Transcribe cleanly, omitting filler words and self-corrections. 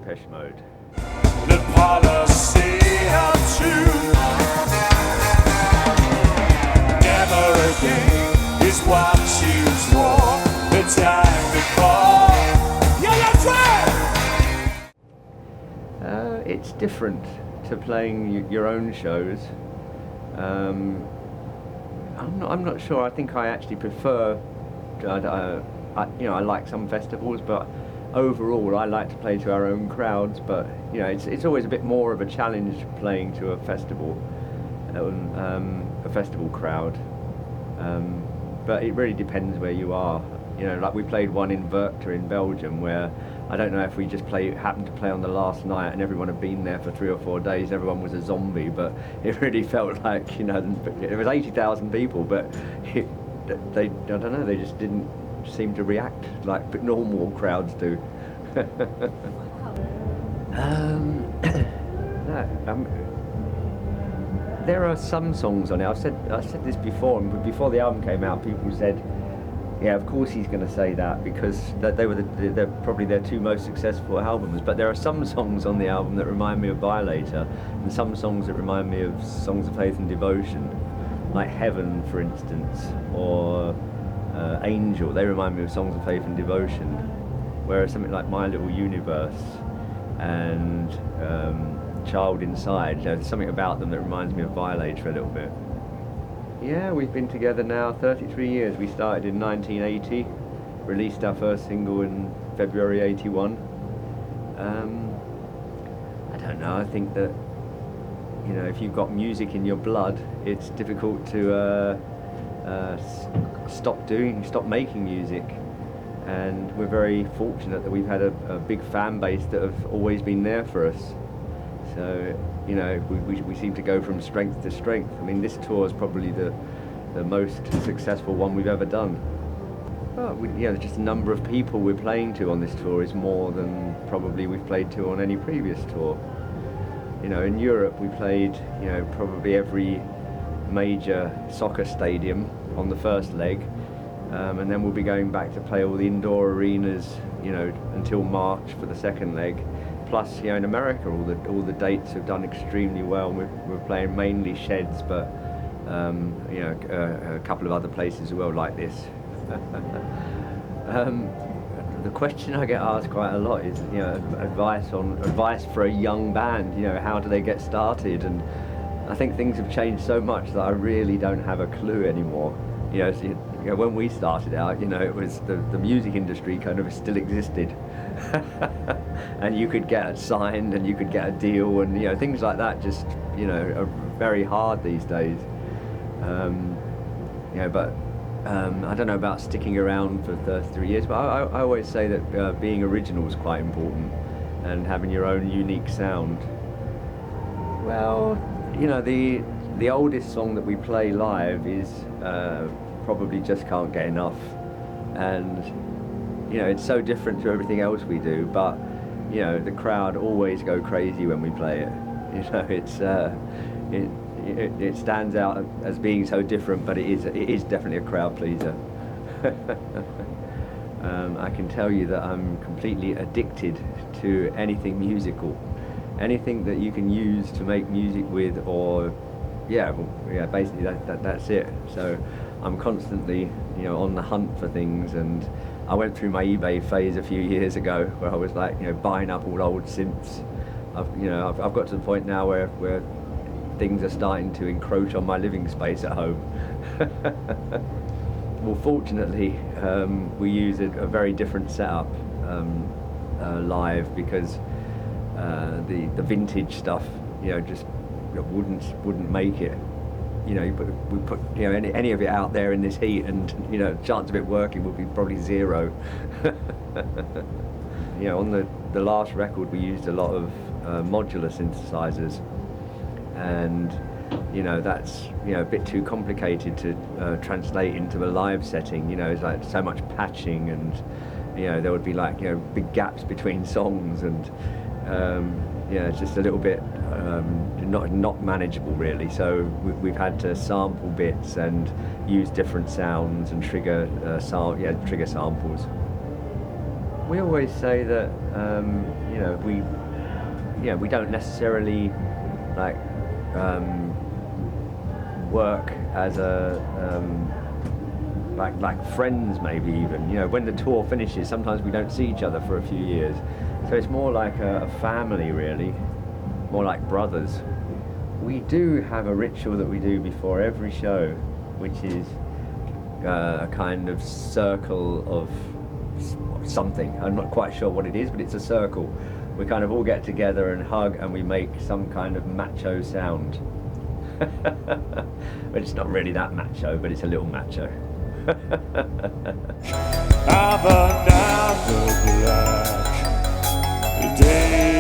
Depeche Mode. The policy of truth, never again is what you swore the time before. Yeah, that's right! It's different to playing your own shows. I'm not sure. I think I actually prefer. I like some festivals, but overall, I like to play to our own crowds. But it's always a bit more of a challenge playing to a festival crowd. But it really depends where you are. Like we played one in Werchter in Belgium, where I don't know if we just happened to play on the last night and everyone had been there for 3 or 4 days. Everyone was a zombie, but it really felt like it was 80,000 people, but I don't know, they just didn't seem to react like normal crowds do. There are some songs on it. I said this before, and before the album came out, people said, yeah, of course he's going to say that, because they're probably their 2 most successful albums. But there are some songs on the album that remind me of Violator, and some songs that remind me of Songs of Faith and Devotion, like Heaven, for instance, or Angel. They remind me of Songs of Faith and Devotion, whereas something like My Little Universe and Child Inside, there's something about them that reminds me of Violator a little bit. Yeah, we've been together now 33 years. We started in 1980, released our first single in February 81. I don't know, I think that, if you've got music in your blood, it's difficult to stop making music. And we're very fortunate that we've had a big fan base that have always been there for us. So, we seem to go from strength to strength. I mean, this tour is probably the most successful one we've ever done. Well, just the number of people we're playing to on this tour is more than probably we've played to on any previous tour. In Europe we played, probably every major soccer stadium on the first leg, and then we'll be going back to play all the indoor arenas, until March for the second leg. Plus, in America, all the dates have done extremely well. We're playing mainly sheds, but a couple of other places as well like this. The question I get asked quite a lot is, advice for a young band. How do they get started? And I think things have changed so much that I really don't have a clue anymore. When we started out, it was the music industry kind of still existed. And you could get signed and you could get a deal, and things like that just are very hard these days. But I don't know about sticking around for 33 years, but I always say that being original is quite important, and having your own unique sound. Well, the oldest song that we play live is Probably Just Can't Get Enough, and it's so different to everything else we do, but the crowd always go crazy when we play it. It stands out as being so different, but it is definitely a crowd pleaser. I can tell you that I'm completely addicted to anything musical, anything that you can use to make music with, or basically that's it. So I'm constantly on the hunt for things, and I went through my eBay phase a few years ago where I was buying up all old synths. I've got to the point now where things are starting to encroach on my living space at home. Well, fortunately, we use a very different setup live, because the vintage stuff, just wouldn't make it. We put any of it out there in this heat, and chance of it working would be probably 0. On the last record we used a lot of modular synthesizers, and that's a bit too complicated to translate into a live setting. It's like so much patching, and there would be big gaps between songs, and it's just a little bit not manageable really. So we've had to sample bits and use different sounds and trigger samples. We always say that we don't necessarily like work as a like friends, maybe even. When the tour finishes, sometimes we don't see each other for a few years, so it's more like a family, really, more like brothers. We do have a ritual that we do before every show, which is a kind of circle of something. I'm not quite sure what it is, but it's a circle. We kind of all get together and hug, and we make some kind of macho sound. But it's not really that macho, but it's a little macho. I've another black day.